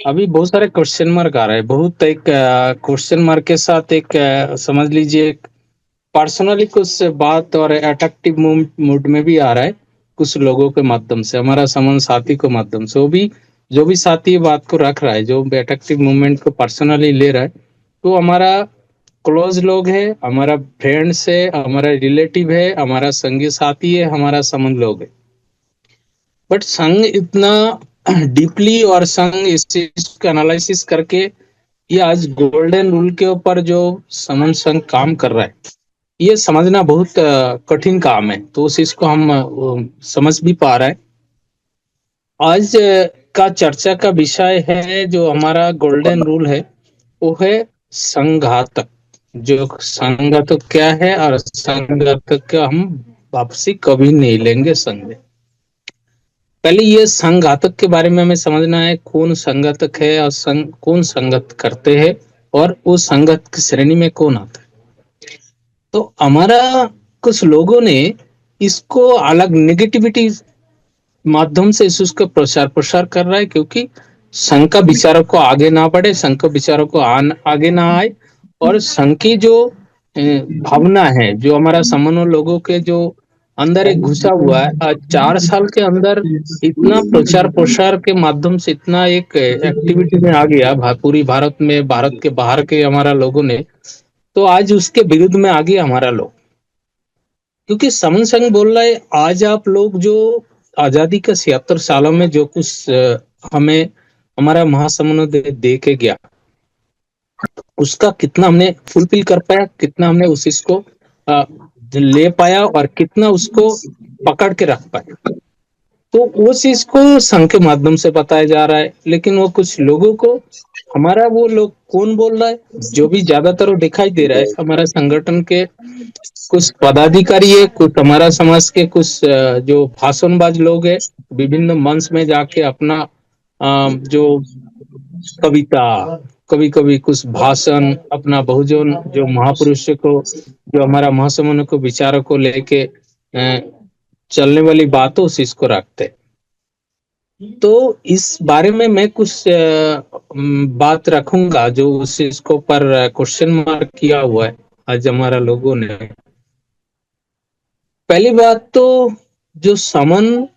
अभी बहुत सारे क्वेश्चन मार्क आ रहे हैं। बहुत एक क्वेश्चन मार्क के साथ एक समझ लीजिए पर्सनली कुछ बात और अट्रैक्टिव मूड में भी आ रहा है। कुछ लोगों के माध्यम से हमारा समन साथी के माध्यम से वो भी जो भी साथी ये बात को रख रहा है, जो भी अट्रैक्टिव मूवमेंट को पर्सनली ले रहा है, तो हमारा क्लोज लोग है, हमारा फ्रेंड्स है, हमारा रिलेटिव है, हमारा संगी साथी है, हमारा समन लोग है। बट संघ इतना डीपली और संघ इस चीज को एनालिसिस करके ये आज गोल्डन रूल के ऊपर जो समन संघ काम कर रहा है, ये समझना बहुत कठिन काम है। तो उस इसको हम समझ भी पा रहा है। आज का चर्चा का विषय है जो हमारा गोल्डन रूल है, वो है संघातक। जो संघातक क्या है और संघातक का हम वापसी कभी नहीं लेंगे संघ। पहले ये संघातक के बारे में हमें समझना है, कौन संघातक है और कौन संगत करते हैं और उस संगत की श्रेणी में कौन आता है। तो हमारा कुछ लोगों ने इसको अलग नेगेटिविटी माध्यम से इसका प्रचार प्रसार कर रहा है, क्योंकि संघ का विचारों को आगे ना बढ़े, संघ का विचारों को आगे ना आए। और संघ की जो भावना है, जो हमारा समन्वय लोगों के जो अंदर एक घुसा हुआ है, आज 4 साल के अंदर इतना प्रचार प्रसार के माध्यम से इतना एक एक्टिविटी में आ गया पूरी भारत में, भारत के बाहर के हमारा लोगों ने। तो आज उसके विरुद्ध में आ गया हमारा लोग, क्योंकि समन संघ बोल रहा है आज आप लोग जो आजादी के 76 सालों में जो कुछ हमें हमारा महासमुंद दे के गया, उसका कितना हमने फुलफिल कर पाया, कितना हमने उस इसको अ, ले पाया और कितना उसको पकड़ के रख पाया। तो वो चीज को संघ के माध्यम से बताया जा रहा है। लेकिन वो कुछ लोगों को, हमारा वो लोग कौन बोल रहा है, जो भी ज्यादातर वो दिखाई दे रहा है हमारा संगठन के कुछ पदाधिकारी है, कुछ हमारा समाज के कुछ जो भाषणबाज लोग है, विभिन्न मंच में जाके अपना जो कविता, कभी कभी कुछ भाषण, अपना बहुजन जो महापुरुष को, जो हमारा महासमुन को विचारों को लेके चलने वाली बातों से इसको रखते हैं। तो इस बारे में मैं कुछ बात रखूंगा जो उस इसको पर क्वेश्चन मार्क किया हुआ है आज हमारा लोगों ने। पहली बात तो जो समन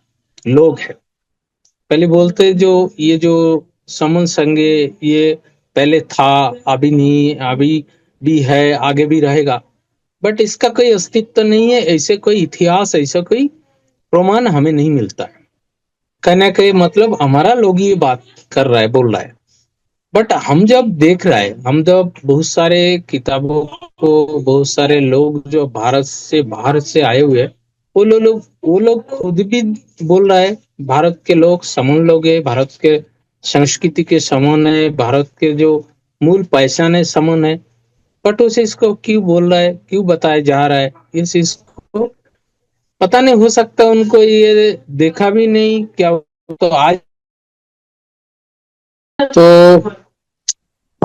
लोग है, पहले बोलते जो ये जो समन संघ ये पहले था, अभी नहीं, अभी भी है, आगे भी रहेगा। बट इसका कोई अस्तित्व नहीं है, ऐसे कोई इतिहास, ऐसा कोई प्रमाण हमें नहीं मिलता है। कहने का मतलब हमारा लोग ये बात कर रहा है, बोल रहा है। बट हम जब देख रहे हैं, हम जब बहुत सारे किताबों को, बहुत सारे लोग जो भारत से बाहर से आए हुए हैं, वो लोग खुद भी बोल रहा है भारत के लोग समन लोग है, भारत के संस्कृति के समन है, भारत के जो मूल पहचान है समन है। बट उसे इसको क्यों बोल रहा है, क्यों बताया जा रहा है, इस इसको पता नहीं। हो सकता उनको ये देखा भी नहीं क्या। तो आज तो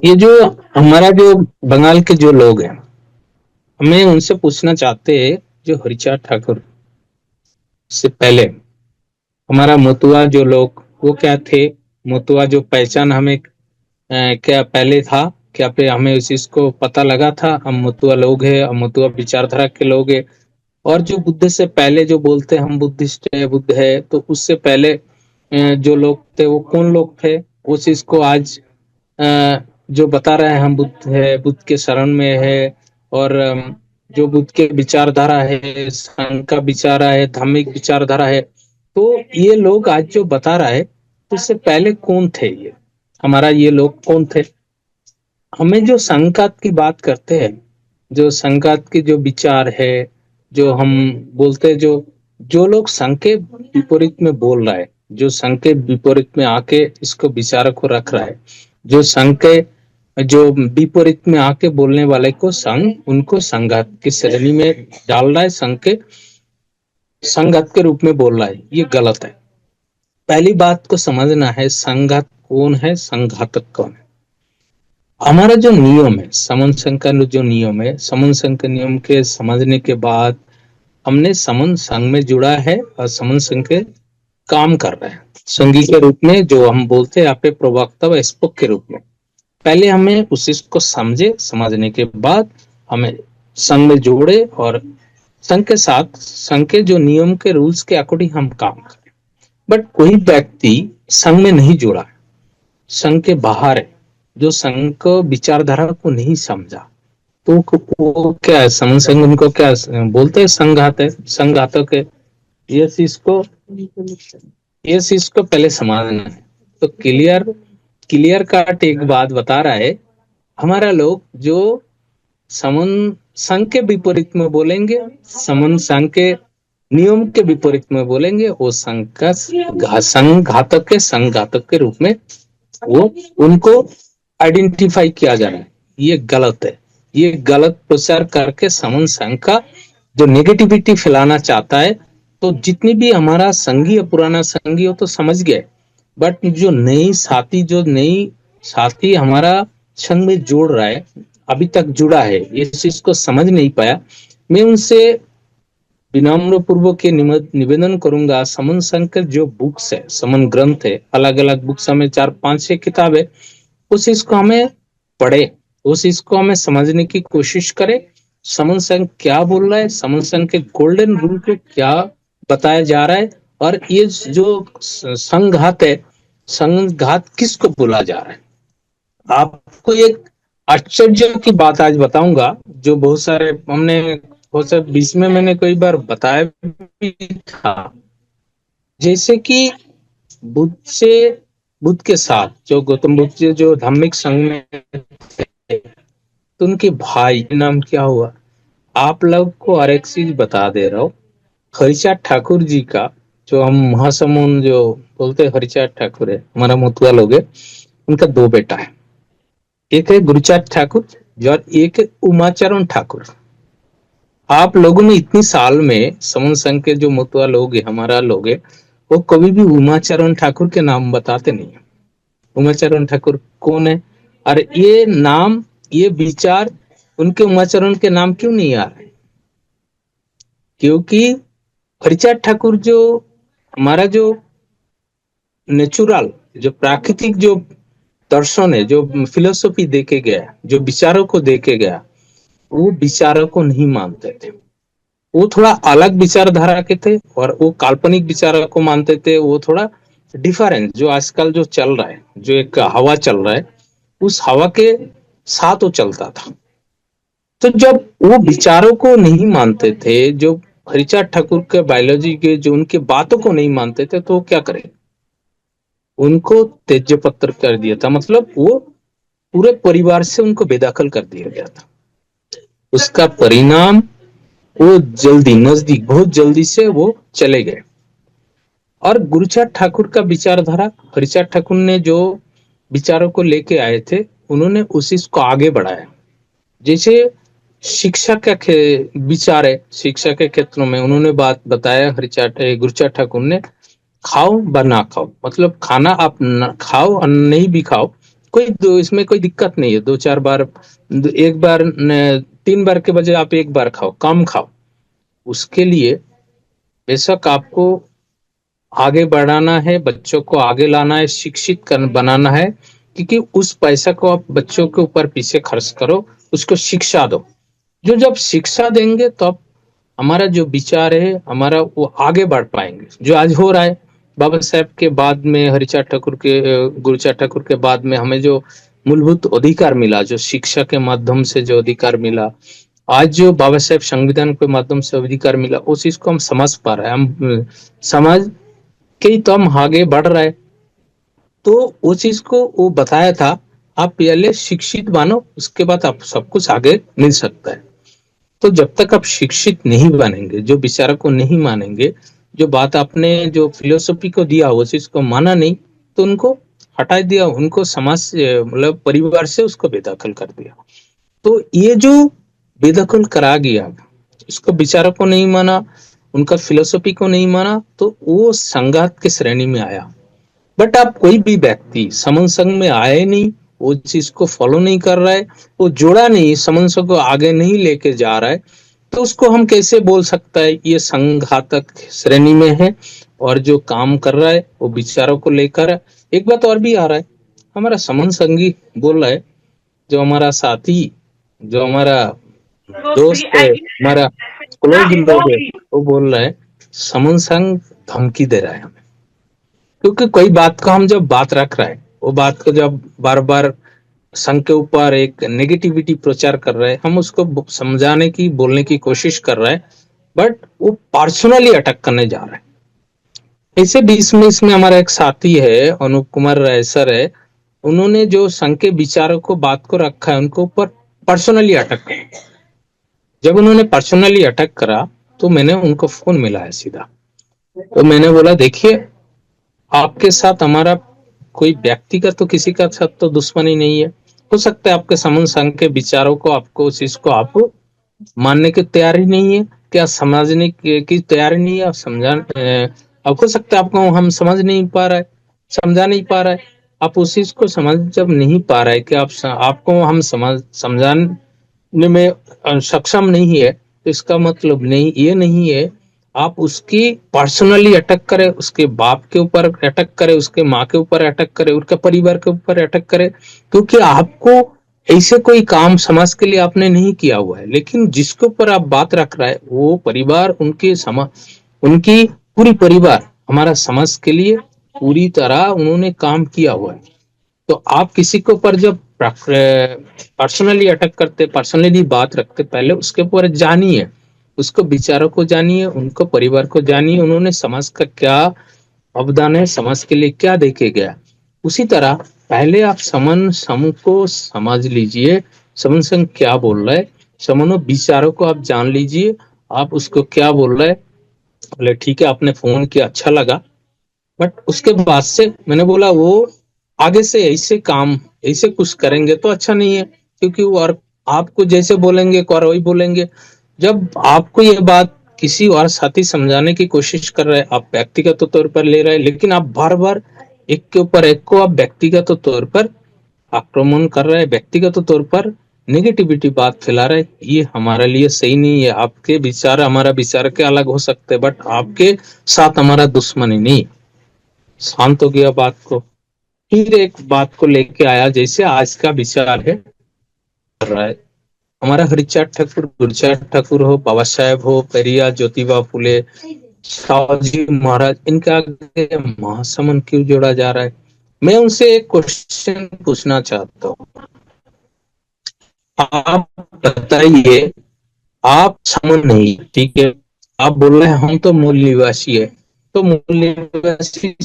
ये जो हमारा जो बंगाल के जो लोग हैं, हमें उनसे पूछना चाहते हैं, जो हरिचांद ठाकुर से पहले हमारा मोतुआ जो लोग वो क्या थे, मोतुआ जो पहचान हमें क्या पहले था, क्या पे हमें उस चीज को पता लगा था हम मोतुआ लोग हैं, हम मोतुआ विचारधारा के लोग हैं। और जो बुद्ध से पहले जो बोलते हैं हम बुद्धिस्ट है, बुद्ध है, तो उससे पहले जो लोग थे वो कौन लोग थे, उस चीज को आज जो बता रहे हैं हम बुद्ध है, बुद्ध के शरण में है। और जो बुद्ध के विचारधारा है, संघ का विचारा है, धार्मिक विचारधारा है, तो ये लोग आज जो बता रहा है, तो इससे पहले कौन थे ये, हमारा ये लोग कौन थे। हमें जो संघात की बात करते हैं, जो संघात की जो विचार है, जो हम बोलते हैं, जो जो लोग संघ के विपरीत में बोल रहा है, जो संघ के विपरीत में आके इसको विचार को रख रहा है, जो संघ के जो विपरीत में आके बोलने वाले को संघ, उनको संघात की श्रेणी में डाल रहा है, संघ के संघात के रूप में बोल रहा है, ये गलत है। पहली बात को समझना है, संघात कौन है, संघातक कौन है। हमारा जो नियम है समन संघ का, जो नियम है समन संघ के नियम के समझने के बाद हमने समन संघ में जुड़ा है और समन संघ के काम कर रहे हैं संघी के रूप में, जो हम बोलते हैं यहाँ पे प्रवक्ता व स्पोक के रूप में। पहले हमें उस चीज को समझे, समझने के बाद हमें संघ में जोड़े और संघ के साथ संघ के जो नियम के रूल्स के अकॉर्डिंग हम काम करें। बट कोई व्यक्ति संघ में नहीं जुड़ा, संघ के बाहर है, जो संघ को विचारधारा को नहीं समझा, तो वो क्या है, समन संघ उनको क्या बोलते हैं, संघात है, संघातक है। ये चीज को ये चीज को पहले समझना है। तो क्लियर क्लियर कट एक बात बता रहा है, हमारा लोग जो समन संघ के विपरीत में बोलेंगे, समन संघ के नियम के विपरीत में बोलेंगे, वो संघ का संघातक के संघातक के रूप में वो उनको आइडेंटिफाई किया जा रहा है। ये गलत है। ये गलत प्रचार करके समन संघ का जो नेगेटिविटी फैलाना चाहता है। तो जितनी भी हमारा संघी या पुराना संघी हो तो समझ गए, बट जो नई साथी हमारा संघ में जोड़ रहा है, अभी तक जुड़ा है, इस चीज को समझ नहीं पाया, मैं उनसे विनम्र पूर्वक निवेदन करूंगा, समन संघ के जो बुक्स है, समन ग्रंथ है, अलग अलग बुक्स हमें 4-5-6 किताब है, उस चीज को हमें पढ़े, उस चीज को हमें समझने की कोशिश करें। समन संघ क्या बोल रहा है, समन संघ के गोल्डन रूल को क्या बताया जा रहा है, और ये जो संघात है, संघात किसको बोला जा रहा है। आपको एक आश्चर्य की बात आज बताऊंगा, जो बहुत सारे हमने बहुत सारे बीच में मैंने कई बार बताया भी था। जैसे कि बुद्ध के साथ जो गौतम बुद्ध जो धार्मिक संघ में थे, तो उनके भाई नाम क्या हुआ, आप लोग को और एक चीज बता दे रहा हूँ। हरिचाँद ठाकुर जी का, जो हम महासमुंद जो बोलते हैं, हरिचाँद ठाकुर है, हमारा मुतुआ लोग है, उनका 2 बेटा है। एक है गुरुचाँद ठाकुर और एक है उमाचरण ठाकुर। आप लोगों ने इतनी साल में समन संघ के जो मुतुआ लोग है, हमारा लोग है, वो कभी भी उमाचरण ठाकुर के नाम बताते नहीं है। उमाचरण ठाकुर कौन है, और ये नाम, ये विचार उनके उमाचरण के नाम क्यों नहीं आ रहे, क्योंकि हरिचाँद ठाकुर जो हमारा जो नेचुरल, जो प्राकृतिक जो दर्शन है, जो फिलोसफी देके गया, जो विचारों को देके गया, वो विचारों को नहीं मानते थे। वो थोड़ा अलग विचारधारा के थे, और वो काल्पनिक विचारों को मानते थे। वो थोड़ा डिफरेंट, जो आजकल जो चल रहा है, जो एक हवा चल रहा है, उस हवा के साथ वो चलता था। तो जब वो विचारों को नहीं मानते थे, जो हरिचाँद ठाकुर के बायोलॉजी के जो उनके बातों को नहीं मानते थे, तो क्या करें, उनको त्याज्य पत्र कर दिया था। मतलब वो पूरे परिवार से उनको बेदखल कर दिया गया था। उसका परिणाम वो जल्दी नजदीक, बहुत जल्दी से वो चले गए। और गुरुचाँद ठाकुर का विचारधारा, हरिचाँद ठाकुर ने जो विचारों को लेके आए थे, उन्होंने उसी को आगे बढ़ाया। जैसे शिक्षा का विचार है, शिक्षा के क्षेत्रों में उन्होंने बात बताया, गुरुचाँद ठाकुर ने, खाओ बना खाओ, मतलब खाना आप खाओ और नहीं भी खाओ, इसमें कोई दिक्कत नहीं है। 2-4 बार, एक बार 3 बार के बजाय आप 1 बार खाओ, कम खाओ। उसके लिए बेशक आपको आगे बढ़ाना है, बच्चों को आगे लाना है, शिक्षित बनाना है, क्योंकि उस पैसा को आप बच्चों के ऊपर पीछे खर्च करो, उसको शिक्षा दो। जो जब शिक्षा देंगे तो अब हमारा जो विचार है, हमारा वो आगे बढ़ पाएंगे। जो आज हो रहा है, बाबा साहेब के बाद में, हरिचाँद ठाकुर के, गुरुचाँद ठाकुर के बाद में हमें जो मूलभूत अधिकार मिला, जो शिक्षा के माध्यम से जो अधिकार मिला, आज जो बाबा साहेब संविधान के माध्यम से अधिकार मिला, उस चीज को हम समझ पा रहे हैं। हम समझ के तो हम आगे बढ़ रहे हैं। तो वो चीज को वो बताया था, आप पहले शिक्षित बनो, उसके बाद आप सब कुछ आगे मिल सकता है। तो जब तक आप शिक्षित नहीं बनेंगे, जो विचारों को नहीं मानेंगे, जो बात आपने जो फिलोसफी को दिया वो चीज को माना नहीं, तो उनको हटा दिया, उनको समाज से, मतलब परिवार से उसको बेदखल कर दिया। तो ये जो बेदखल करा गया, इसको विचारों को नहीं माना, उनका फिलोसफी को नहीं माना, तो वो संघात के श्रेणी में आया। बट आप कोई भी व्यक्ति समन संघ में आए नहीं, वो चीज को फॉलो नहीं कर रहा है, वो जोड़ा नहीं, समन संघ को आगे नहीं लेके जा रहा है, तो उसको हम कैसे बोल सकता है ये संघातक श्रेणी में है। और जो काम कर रहा है वो विचारों को लेकर है। एक बात और भी आ रहा है, हमारा समन संगी बोल रहा है, जो हमारा साथी, जो हमारा दोस्त है, हमारा क्लोज लोग है, वो बोल रहा है समन संग धमकी दे रहा है हमें। क्योंकि कोई बात को हम जब बात रख रहा है, वो बात को जब बार बार संघ के ऊपर एक नेगेटिविटी प्रचार कर रहे हैं, हम उसको समझाने की बोलने की कोशिश कर रहे हैं, बट वो पर्सनली अटैक करने जा रहा है। ऐसे बीच में इसमें हमारा एक साथी है अनूप कुमार राय सर है, उन्होंने जो संघ के विचारों को बात को रखा है उनको ऊपर पर्सनली अटैक किया। जब उन्होंने पर्सनली अटैक करा तो मैंने उनको फोन मिलाया सीधा, तो मैंने बोला देखिए, आपके साथ हमारा कोई व्यक्तिगत तो किसी का साथ तो दुश्मनी नहीं है। हो सकता है आपके समन संघ के विचारों को, आपको उस चीज को आप मानने की तैयारी नहीं है, क्या समझने की तैयारी नहीं है, आप अब हो सकता है आपको हम समझ नहीं पा रहा है, समझा नहीं पा रहा है। आप उस चीज को समझ जब नहीं पा रहा है कि आपको हम समझाने में सक्षम नहीं है, तो इसका मतलब नहीं ये नहीं है आप उसकी पर्सनली अटैक करें, उसके बाप के ऊपर अटैक करें, उसके माँ के ऊपर अटैक करें, उसके परिवार के ऊपर अटैक करें, क्योंकि आपको ऐसे कोई काम समाज के लिए आपने नहीं किया हुआ है। लेकिन जिसके ऊपर आप बात रख रहा है वो परिवार, उनकी पूरी परिवार हमारा समाज के लिए पूरी तरह उन्होंने काम किया हुआ है। तो आप किसी के ऊपर जब पर्सनली अटैक करते, पर्सनली बात रखते, पहले उसके ऊपर जानिए, उसको विचारों को जानिए, उनको परिवार को जानिए, उन्होंने समाज का क्या अवदान है, समाज के लिए क्या देके गया। उसी तरह पहले आप समन सम को समझ लीजिए, समन संघ क्या बोल रहा है, समनो विचारों को आप जान लीजिए, आप उसको क्या बोल रहे हैं। बोले ठीक है, आपने फोन किया, अच्छा लगा, बट उसके बाद से मैंने बोला वो आगे से ऐसे काम, ऐसे कुछ करेंगे तो अच्छा नहीं है, क्योंकि वो और आपको जैसे बोलेंगे और वही बोलेंगे। जब आपको ये बात किसी और साथी समझाने की कोशिश कर रहे हैं, आप व्यक्तिगत तौर पर ले रहे हैं, लेकिन आप बार बार एक के ऊपर एक को आप व्यक्तिगत तौर पर आक्रमण कर रहे हैं, व्यक्तिगत तौर पर नेगेटिविटी बात फैला रहे, ये हमारे लिए सही नहीं है। आपके विचार हमारा विचार के अलग हो सकते हैं, बट आपके साथ हमारा दुश्मनी नहीं। शांत हो गया बात को, फिर एक बात को लेके आया, जैसे आज का विचार है कर रहा है हमारा हरिचांद ठाकुर, गुरुचांद ठाकुर हो, बाबा साहेब हो, पेरिया, ज्योतिबा फुले, साहूजी महाराज, इनका आगे महासमन क्यों जोड़ा जा रहा है। मैं उनसे एक क्वेश्चन पूछना चाहता हूँ, आप बताइए, आप समन नहीं, ठीक है, आप बोल रहे हैं हम तो मूल निवासी है, तो मूल निवासी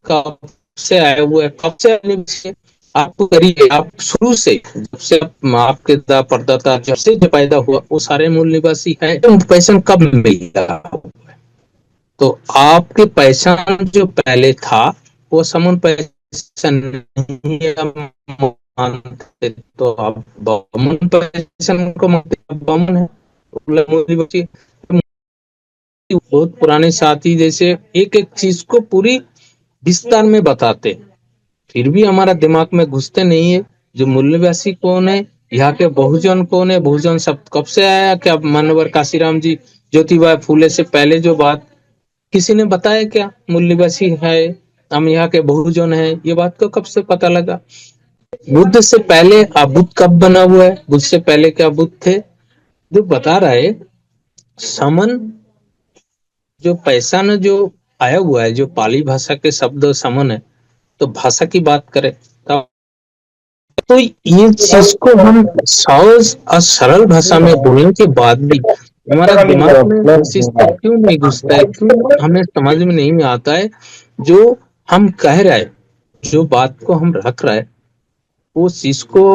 कब से आए हुए हैं, कब से निवासी है? आपको करिए, आप शुरू से जब से आपके परदाता जब से जो पैदा हुआ वो सारे मूल निवासी है, तो पहचान कब मिला? तो आपके पहचान जो पहले था वो समन पहचान नहीं है, आप मानते तो आप बमन पहचान को मानते, बमन है मूल निवासी। बहुत पुराने साथी जैसे एक एक चीज को पूरी विस्तार में बताते, फिर भी हमारा दिमाग में घुसते नहीं है जो मूल्यवासी कौन है, यहाँ के बहुजन कौन है। बहुजन शब्द कब से आया? क्या मानवर काशीराम जी, ज्योतिबा फूले से पहले जो बात किसी ने बताया क्या? मूल्यवासी है, हम यहाँ के बहुजन है, ये बात को कब से पता लगा? बुद्ध से पहले बुद्ध कब बना हुआ है? बुद्ध से पहले क्या बुद्ध थे? जो बता रहा है समन, जो पैसा न जो आया हुआ है, जो पाली भाषा के शब्द समन है, तो भाषा की बात करें तो ये चीज को हम सहज और सरल भाषा में बोलने के बाद भी हमारा दिमाग में इस चीज को क्यों नहीं घुसता है, क्यों हमें समझ में नहीं आता है। जो हम कह रहे हैं, जो बात को हम रख रहे हैं, वो चीज को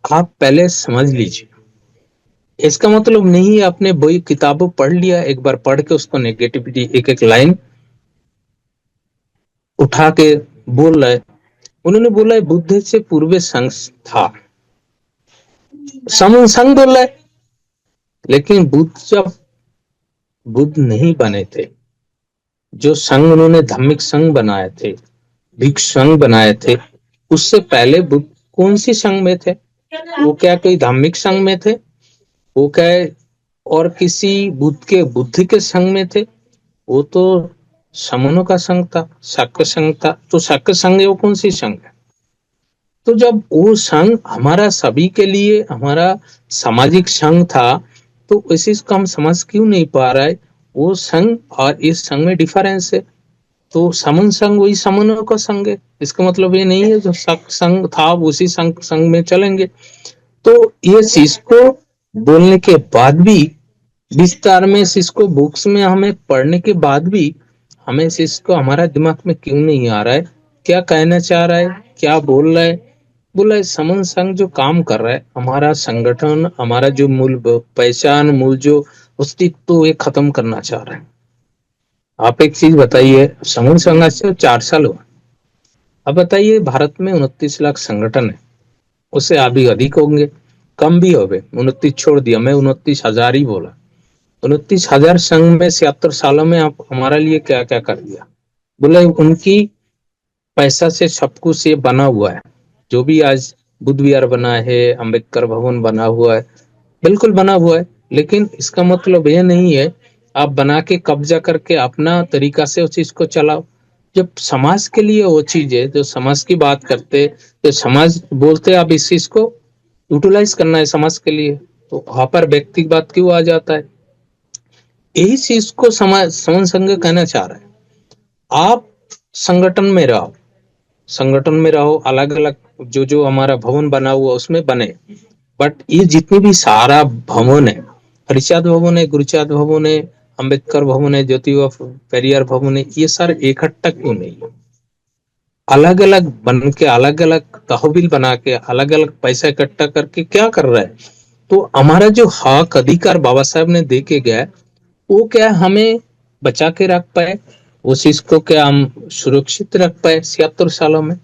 आप पहले समझ लीजिए। इसका मतलब नहीं है आपने वही किताबों पढ़ लिया, एक बार पढ़ के उसको नेगेटिविटी एक एक लाइन उठा के बोल रहे। उन्होंने बोला है बुद्ध से पूर्व संघ था, संघ बोल रहा है, लेकिन बुद्ध जब बुद्ध नहीं बने थे, जो संघ उन्होंने धार्मिक संघ बनाए थे, भिक्ष संघ बनाए थे, उससे पहले बुद्ध कौन सी संघ में थे? वो क्या कोई धार्मिक संघ में थे? वो क्या और किसी बुद्ध के संघ में थे? वो तो समूहों का संघ था, साक्य संघ था। तो साक्य संघ है वो कौन सी संघ है? तो जब वो संघ हमारा सभी के लिए हमारा सामाजिक संघ था, तो इस चीज को हम समझ क्यों नहीं पा रहा है? वो संघ और इस संघ में डिफरेंस है। तो समन संघ वही समन्वय का संघ है। इसका मतलब ये नहीं है जो संघ था उसी संघ में चलेंगे। तो ये चीज को बोलने के बाद भी, विस्तार में इस चीज को बुक्स में हमें पढ़ने के बाद भी हमें इस चीज को हमारा दिमाग में क्यों नहीं आ रहा है? क्या कहना चाह रहा है, क्या बोल रहा है? बोला है समन संघ जो काम कर रहा है, हमारा संगठन, हमारा जो मूल पहचान, मूल जो अस्तित्व, तो ये खत्म करना चाह रहा है। आप एक चीज बताइए, समूह संघ से 4 साल हुआ। अब बताइए, भारत में 29 लाख संगठन है, उससे अभी अधिक होंगे, कम भी होंगे। 29 छोड़ दिया, मैं 29 हजार ही बोला। 29 हजार संघ में 76 सालों में आप हमारा लिए क्या क्या कर दिया? बोले उनकी पैसा से सब कुछ ये बना हुआ है। जो भी आज बुद्ध विहार बना है, अम्बेडकर भवन बना हुआ है, बिल्कुल बना हुआ है। लेकिन इसका मतलब ये नहीं है आप बना के कब्जा करके अपना तरीका से उस चीज को चलाओ। जब समाज के लिए वो चीज है, जो समाज की बात करते, तो समाज बोलते आप इस चीज को यूटिलाइज करना है समाज के लिए, तो वहां पर व्यक्तिगत क्यों आ जाता है? यही चीज को समाज समन संघ कहना चाह रहा है। आप संगठन में रहो, संगठन में रहो, अलग अलग जो जो हमारा भवन बना हुआ उसमें बने। बट ये जितनी भी सारा भवन है, हरिचांद भवन है, गुरुचांद भवन है, अम्बेडकर भवन है, ज्योतिबा पेरियार भवन है, ये सारे इकट्ठा क्यों नहीं है? अलग अलग बन के, अलग अलग तहवील बना के, अलग अलग पैसा इकट्ठा करके क्या कर रहा है? तो हमारा जो हक अधिकार बाबा साहब ने दे के गया, वो क्या हमें बचा के रख पाए? उस चीज को क्या हम सुरक्षित रख पाए 76 सालों में?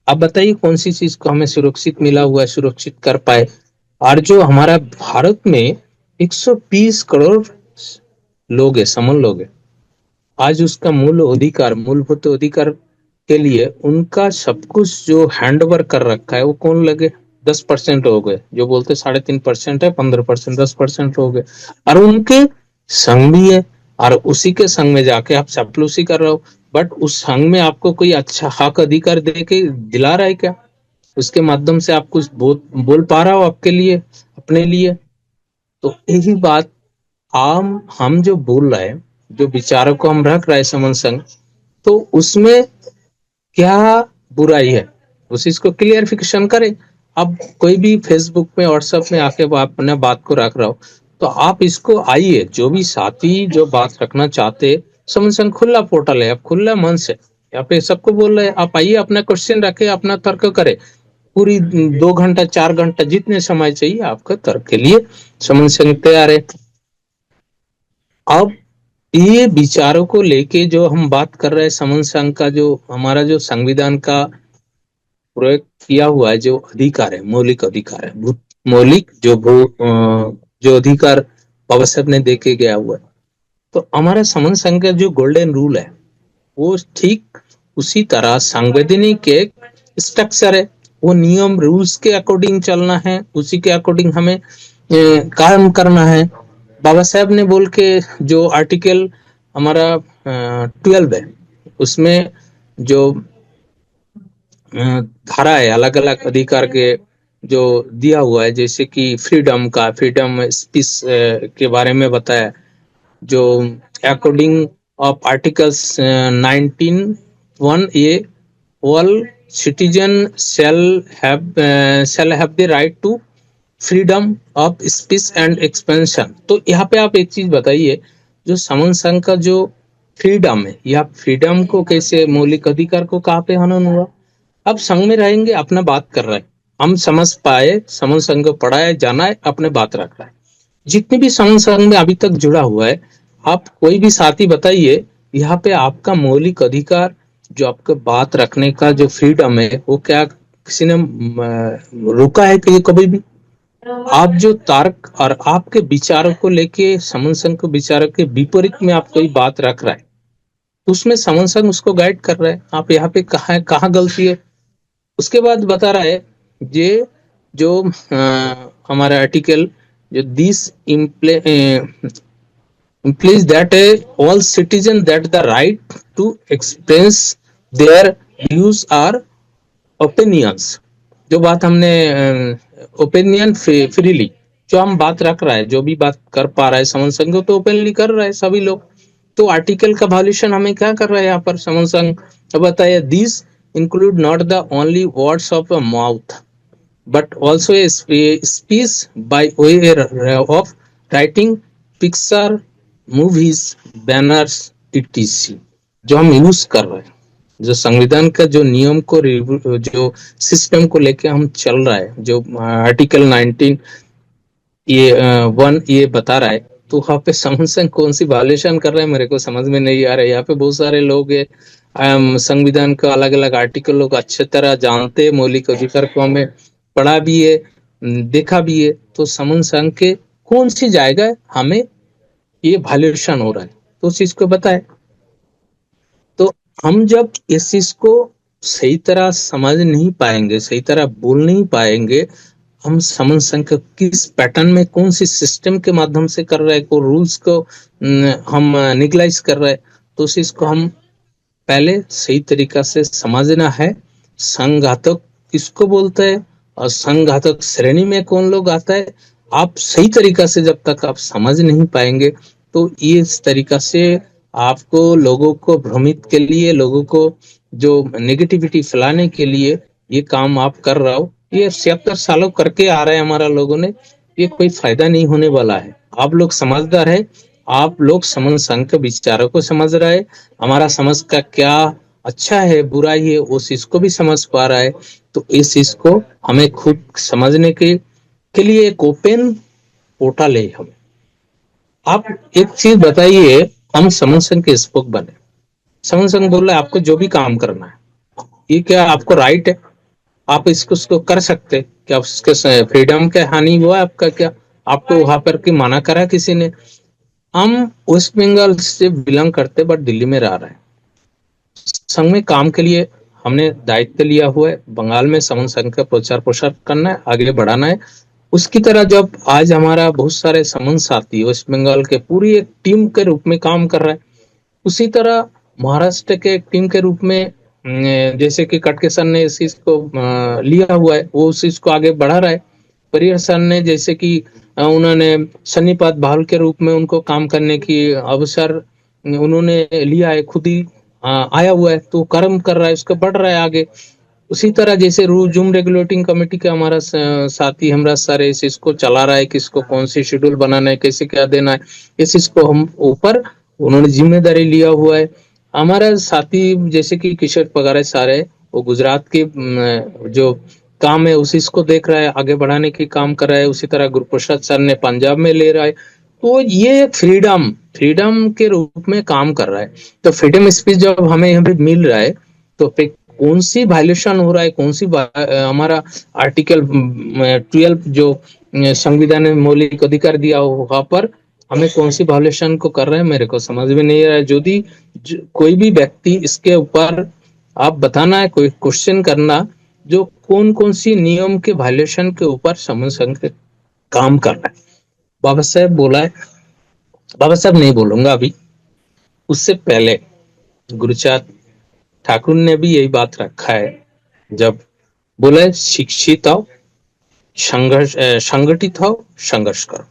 आप बताइए कौन सी चीज को हमें सुरक्षित मिला हुआ है, सुरक्षित कर पाए? और जो हमारा भारत में 120 करोड़ लोग है, समन लोग है, आज उसका मूल अधिकार, मूलभूत अधिकार के लिए उनका सब कुछ जो हैंड ओवर कर रखा है, वो कौन लगे? 10% हो गए। जो बोलते 3.5% है, 15%, 10% हो गए। और उनके संघ भी है, और उसी के संघ में जाके आप चापलूसी कर रहे हो। बट उस संघ में आपको कोई अच्छा हक अधिकार दे के दिला रहा है क्या? उसके माध्यम से आप कुछ बोल पा रहा हो आपके लिए, अपने लिए? तो यही बात हम जो बोल रहे हैं, जो विचारों को हम रख रहे हैं समन संघ, तो उसमें क्या बुराई है? उस चीज को क्लियरिफिकेशन करें। अब कोई भी फेसबुक में, व्हाट्सएप में आके आप अपने बात को रख रहा हो, तो आप इसको आइए, जो भी साथी जो बात रखना चाहते, समन संघ खुला पोर्टल है, आप खुला मन से यहाँ पे सबको बोल रहे हैं, आप आइए, अपना क्वेश्चन रखे, अपना तर्क करे। पूरी 2 घंटा 4 घंटा जितने समय चाहिए आपका तर्क के लिए समन संघ तैयार है। अब ये विचारों को लेके जो हम बात कर रहे हैं, समन संघ का जो हमारा जो संविधान का प्रयोग किया हुआ है, जो अधिकार है, मौलिक अधिकार है, मौलिक जो अधिकार बाबा साहब ने देके गया हुआ है, तो हमारा समन संघ का जो गोल्डन रूल है, वो ठीक उसी तरह संवैधानिक एक स्ट्रक्चर है। वो नियम रूल्स के अकॉर्डिंग चलना है, उसी के अकॉर्डिंग हमें काम करना है। बाबा साहब ने बोल के जो आर्टिकल हमारा 12 है, उसमें जो धारा है, अलग अलग अधिकार के जो दिया हुआ है, जैसे कि फ्रीडम स्पीच के बारे में बताया, जो according of articles 19(1)(a), all citizen shall have the right to freedom of speech and expansion. तो यहाँ पे आप एक चीज बताइए, जो समन संघ का जो फ्रीडम है, या फ्रीडम को कैसे, मौलिक अधिकार को कहाँ पे हनन हुआ? अब संघ में रहेंगे, अपना बात कर रहे हैं, हम समझ पाए, समन संघ को पढ़ा है, जाना है, अपने बात रख रहा है। जितने भी समन संघ में अभी तक जुड़ा हुआ है, आप कोई भी साथी बताइए, यहाँ पे आपका मौलिक अधिकार, जो आपका बात रखने का जो फ्रीडम है, वो क्या किसी ने रोका है कि कभी भी? आप जो तर्क और आपके विचारों को लेके समन संघ के विचारों के विपरीत में आप कोई बात रख रहा है, तो उसमें समन संघ उसको गाइड कर रहा है। आप यहाँ पे कहाँ गलती है? उसके बाद बता रहा है, ये जो हमारा आर्टिकल जो this Please that all citizens that the right to express their views or opinions. जो बात हमने ओपिनियन फ्रीली, जो हम बात रख रहा है, जो भी बात कर पा रहा है समन संघ तो ओपनली कर रहा है सभी लोग। तो आर्टिकल का वॉल्यूशन हमें क्या कर रहा है यहाँ पर समन संघ? तो बताइए, this include not the only words of a mouth but also a speech by way of writing, picture, movies, banners, etc. जो हम यूज कर रहे हैं, जो संविधान का जो नियम को जो सिस्टम को लेके हम चल रहा है, जो आर्टिकल 19 ये 1 ये बता रहा है, तो वहाँ पे संविधान कौन सी वायलेशन कर रहा है मेरे को समझ में नहीं आ रहा है। यहाँ पे बहुत सारे लोग है संविधान का अलग अलग आर्टिकल लोग अच्छे तरह जानते हैं, मौलिक अधिकार को हमें पढ़ा भी है, देखा भी है। तो संविधान के कौन सी जाएगा हमें ये वायलेशन हो रहा है तो उस चीज को बताए। तो हम जब इस चीज को सही तरह समझ नहीं पाएंगे, सही तरह बोल नहीं पाएंगे, हम समन संघ किस पैटर्न में कौन सी सिस्टम के माध्यम से कर रहे हैं, को रूल्स को हम निगलाइज कर रहे हैं, तो उस इसको हम पहले सही तरीका से समझना है। संघातक किसको बोलते हैं और संघातक श्रेणी में कौन लोग आता है, आप सही तरीका से जब तक आप समझ नहीं पाएंगे तो ये इस तरीका से आपको लोगों को भ्रमित के लिए, लोगों को जो नेगेटिविटी फैलाने के लिए ये काम आप कर रहे हो, ये 76 सालों करके आ रहे हैं हमारा लोगों ने, ये कोई फायदा नहीं होने वाला है। आप लोग समझदार है, आप लोग समन संघ के विचारों को समझ रहे हैं, हमारा समझ का क्या अच्छा है बुराई है उस चीज को भी समझ पा रहा है। तो इस चीज को हमें खुद समझने के लिए एक ओपन पोर्टल है। हम आप एक चीज बताइए, हम समन संघ के स्पोक बने, समन संघ बोल रहा है आपको जो भी काम करना है, ये क्या आपको राइट है, आप इसको कर सकते, क्या उसके फ्रीडम के हानि हुआ है आपका? क्या आपको वहां पर की माना करा किसी ने? हम वेस्ट बंगाल से बिलोंग करते बट दिल्ली में रह रहे हैं, संघ में काम के लिए हमने दायित्व लिया हुआ है, बंगाल में समन संघ का प्रचार प्रसार करना है, आगे बढ़ाना है। उसकी तरह जब आज हमारा बहुत सारे समन साथी वेस्ट बंगाल के पूरी एक टीम के रूप में काम कर रहा है, उसी तरह महाराष्ट्र के एक टीम के रूप में जैसे कि कटके सर ने इस चीज को लिया हुआ है, वो उस चीज को आगे बढ़ा रहा है। परियर सर ने जैसे कि उन्होंने सन्नीपात बहाल के रूप में उनको काम करने की अवसर उन्होंने लिया है, खुद ही आया हुआ है, तो कर्म कर रहा है, उसका बढ़ रहा है आगे। उसी तरह जैसे रूल जूम रेगुलेटिंग कमेटी का हमारा साथी हमरा सारे इस इसको चला रहा है, किसको कौन सी शेड्यूल बनाना है, कैसे क्या देना है, इस इसको हम ऊपर उन्होंने जिम्मेदारी लिया हुआ है। हमारा साथी जैसे कि किशोर पगारे सारे, वो गुजरात के जो काम है उसी को देख रहा है, आगे बढ़ाने की काम कर रहा है। उसी तरह गुरुप्रसाद सर ने पंजाब में ले रहा है, तो ये फ्रीडम फ्रीडम के रूप में काम कर रहा है। तो फ्रीडम स्पीच जब हमें यहाँ पे मिल रहा है, तो फिर कौन सी वायलेशन हो रहा है, कौन सी हमारा आर्टिकल 12 जो संविधान ने मौलिक अधिकार दिया वहां पर हमें कौन सी वायलेशन को कर रहे हैं, मेरे को समझ में नहीं आ रहा है। यदि कोई भी व्यक्ति इसके ऊपर आप बताना है, कोई क्वेश्चन करना, जो कौन कौन सी नियम के वायलेशन के ऊपर समन संघ काम कर रहा है। बाबा साहब बोला है, बाबा साहब नहीं बोलूंगा अभी, उससे पहले गुरुचार ठाकुर ने भी यही बात रखा है, जब बोला शिक्षित हो, संघर्ष संगठित हो, संघर्ष करो।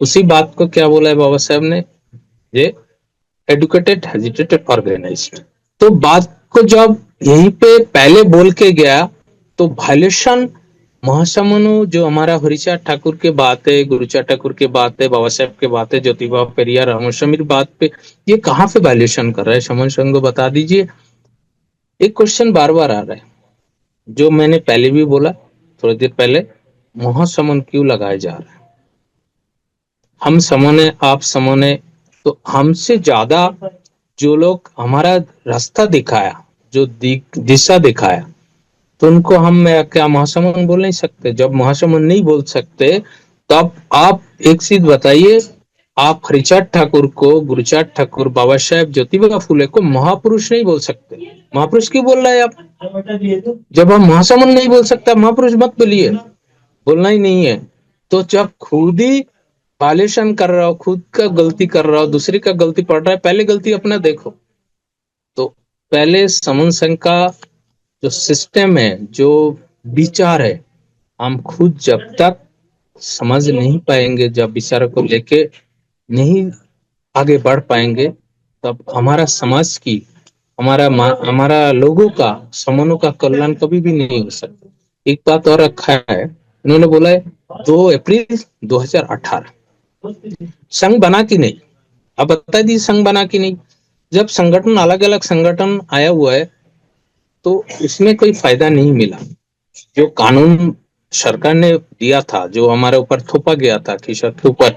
उसी बात को क्या बोला है बाबा साहब ने, ये एडुकेटेड, हेजिटेटेड, ऑर्गेनाइज्ड। तो बात को जब यहीं पे पहले बोल के गया, तो वायलेशन महासमनो जो हमारा हरिचार ठाकुर के बात है, गुरुचार ठाकुर के बात है, बाबा साहब के बात है, ज्योतिबा पेरियार रामस्वामी बात पे, ये कहाँ पे वायलेशन कर रहा है समन संघ, बता दीजिए। एक क्वेश्चन बार बार आ रहा है, जो मैंने पहले भी बोला थोड़ी देर पहले, महासमन क्यों लगाया जा रहा है? हम समने, आप समने, तो हमसे ज्यादा जो लोग हमारा रास्ता दिखाया, जो दिशा दिखाया, तो उनको हम क्या महासमन बोल नहीं सकते? जब महासमन नहीं बोल सकते, तब आप एक चीज बताइए, आप हरिचार ठाकुर को, गुरुचार ठाकुर, बाबा साहेब ज्योतिबा फुले को महापुरुष नहीं बोल सकते? महापुरुष क्यों बोल रहे हैं आप? जब हम महासमन नहीं बोल सकता, महापुरुष मत बोलिए, बोलना ही नहीं है। तो जब खुद ही वॉल्यूशन कर रहा हो, खुद का गलती कर रहा हो, दूसरे का गलती पड़ रहा है, पहले गलती अपना देखो। तो पहले समन संघ का जो सिस्टम है, जो विचार है, हम खुद जब तक समझ नहीं पाएंगे, जब विचारों को लेके नहीं आगे बढ़ पाएंगे, तब हमारा समाज की, हमारा लोगों का, समूहों का कल्याण कभी भी नहीं हो सकता। एक बात और रखा है, इन्होंने बोला है 2 अप्रैल 2018 संघ बना कि नहीं। अब बता दी संघ बना कि नहीं। जब संगठन, अलग अलग संगठन आया हुआ है, तो इसमें कोई फायदा नहीं मिला। जो कानून सरकार ने दिया था, जो हमारे ऊपर थोपा गया था किसान के ऊपर,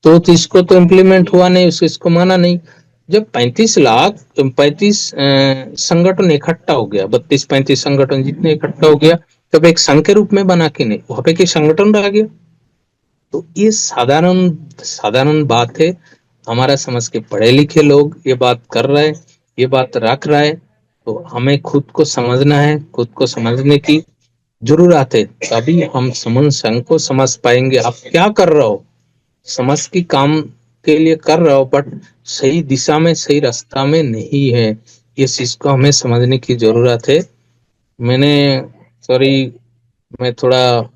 तो इसको तो इम्प्लीमेंट हुआ नहीं, इसको माना नहीं। जब 35 संगठन इकट्ठा हो गया, 32-35 संगठन जितने इकट्ठा हो गया, तब एक संघ के रूप में बना के नहीं, वहां पे संगठन रह गया। तो ये साधारण साधारण बात है। हमारा समाज के पढ़े लिखे लोग ये बात कर रहे हैं, ये बात रख रहा है, तो हमें खुद को समझना है, खुद को समझने की जरूरत है, तभी हम समन संघ को समझ पाएंगे। आप क्या कर रहे हो, समझ की काम के लिए कर रहे हो, बट सही दिशा में, सही रास्ता में नहीं है। ये चीज को हमें समझने की जरूरत है। मैंने, सॉरी, मैं थोड़ा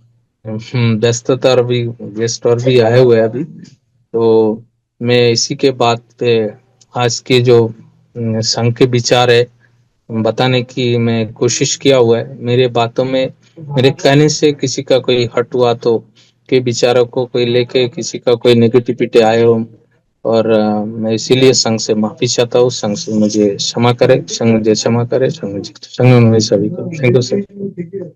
व्यस्तता, और भी गेस्ट और भी आए हुए हैं अभी, तो मैं इसी के बात पे आज के जो संघ के विचार है बताने की मैं कोशिश किया हुआ है। मेरे बातों में, मेरे कहने से किसी का कोई हट हुआ तो, के विचारों को कोई लेके किसी का कोई नेगेटिविटी आए हो, और मैं इसीलिए संघ से माफी चाहता हूँ। संघ से मुझे क्षमा करे, संघ मुझे क्षमा करे, संघ में सभी को थैंक यू सर।